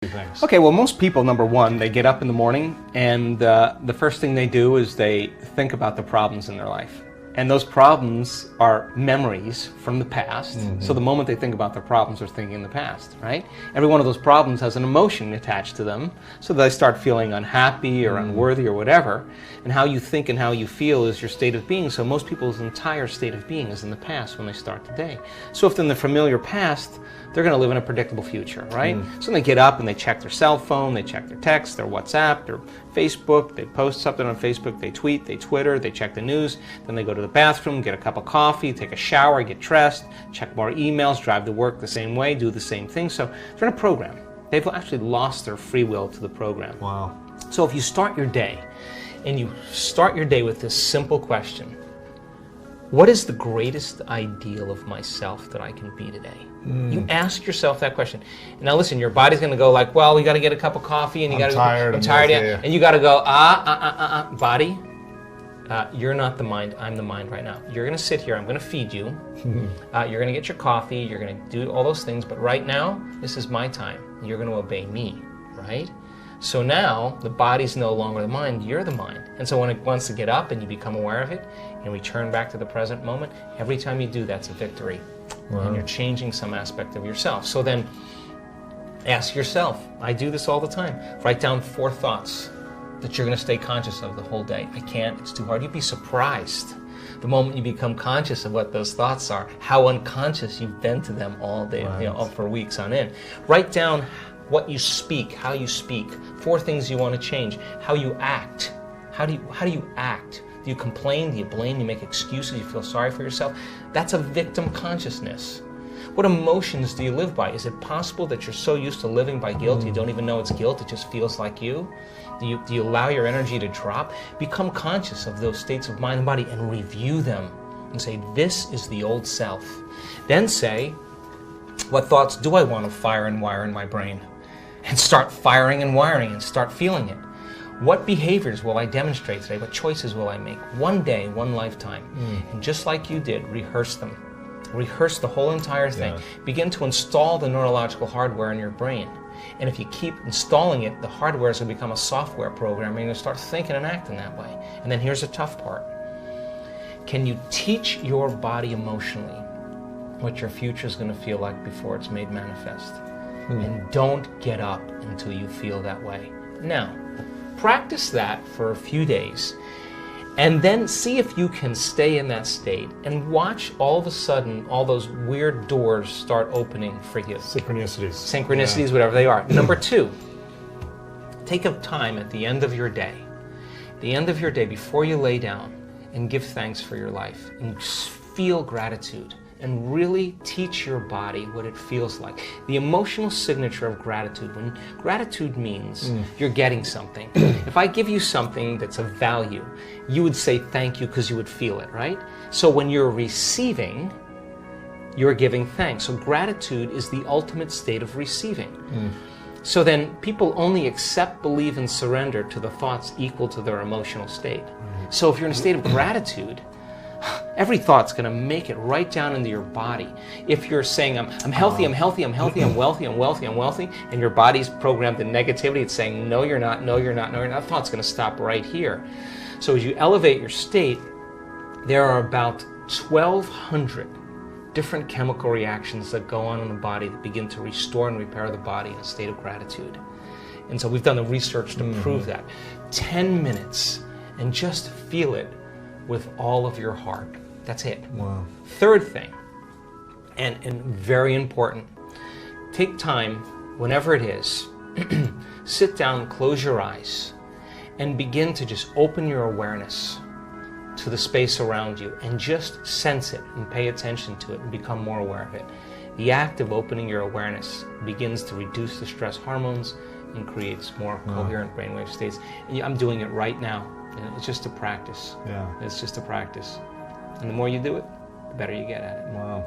Things. Okay, well, most people, number one, they get up in the morning and the first thing they do is they think about the problems in their life. And those problems are memories from the past. Mm-hmm. So the moment they think about their problems, they're thinking in the past, right? Every one of those problems has an emotion attached to them. So they start feeling unhappy or unworthy or whatever. And how you think and how you feel is your state of being. So most people's entire state of being is in the past when they start the day. So if they're in the familiar past, they're going to live in a predictable future, right? So they get up and they check their cell phone, they check their text, their WhatsApp, their Facebook, they post something on Facebook, they tweet, they Twitter, they check the news, then they go to the bathroom, get a cup of coffee, take a shower, get dressed, check more emails, drive to work the same way, do the same thing. So they're in a program. They've actually lost their free will to the program. Wow. So if you start your day, and you start your day with this simple question, what is the greatest ideal of myself that I can be today? You ask yourself that question. Now listen, your body's going to go like, well, we got to get a cup of coffee, and you got to. I'm tired. Yeah. And you got to go, body. You're not the mind. I'm the mind right now. You're going to sit here. I'm going to feed you. You're going to get your coffee. You're going to do all those things. But right now, this is my time. You're going to obey me, right? So now the body's no longer the mind. You're the mind. And so when it wants to get up and you become aware of it and return back to the present moment, every time you do, that's a victory. Wow. And you're changing some aspect of yourself. So then ask yourself, I do this all the time, write down 4 thoughts that you're going to stay conscious of the whole day. I can't, it's too hard. You'd be surprised the moment you become conscious of what those thoughts are, how unconscious you've been to them all day, right. For weeks on end. Write down what you speak, how you speak, 4 things you want to change, how you act. How do you act? Do you complain? Do you blame? Do you make excuses? Do you feel sorry for yourself? That's a victim consciousness. What emotions do you live by? Is it possible that you're so used to living by guilt you don't even know it's guilt, it just feels like you? Do you allow your energy to drop? Become conscious of those states of mind and body and review them and say, this is the old self. Then say, what thoughts do I want to fire and wire in my brain? And start firing and wiring and start feeling it. What behaviors will I demonstrate today? What choices will I make? One day, one lifetime. And just like you did, rehearse them. Rehearse the whole entire thing. Yeah. Begin to install the neurological hardware in your brain. And if you keep installing it, the hardware is going to become a software program, and you're going to start thinking and acting that way. And then here's the tough part. Can you teach your body emotionally what your future is going to feel like before it's made manifest? And don't get up until you feel that way. Now, practice that for a few days, and then see if you can stay in that state and watch all of a sudden all those weird doors start opening for you. Synchronicities, yeah. Whatever they are. Number 2, take a time at the end of your day, before you lay down, and give thanks for your life and feel gratitude. And really teach your body what it feels like. The emotional signature of gratitude. When gratitude means you're getting something. If I give you something that's of value, you would say thank you because you would feel it, right? So when you're receiving, you're giving thanks. So gratitude is the ultimate state of receiving. So then people only accept, believe, and surrender to the thoughts equal to their emotional state. So if you're in a state of gratitude, every thought's going to make it right down into your body. If you're saying, I'm healthy, I'm healthy, I'm healthy, I'm wealthy, I'm wealthy, I'm wealthy, and your body's programmed in negativity, it's saying, no, you're not, no, you're not, no, you're not, that thought's going to stop right here. So as you elevate your state, there are about 1,200 different chemical reactions that go on in the body that begin to restore and repair the body in a state of gratitude. And so we've done the research to prove that. 10 minutes, and just feel it with all of your heart. That's it. Wow. Third thing, and very important, take time, whenever it is, sit down, close your eyes, and begin to just open your awareness to the space around you and just sense it and pay attention to it and become more aware of it. The act of opening your awareness begins to reduce the stress hormones and creates more coherent brainwave states. And I'm doing it right now. It's just a practice. Yeah. It's just a practice. And the more you do it, the better you get at it. Wow.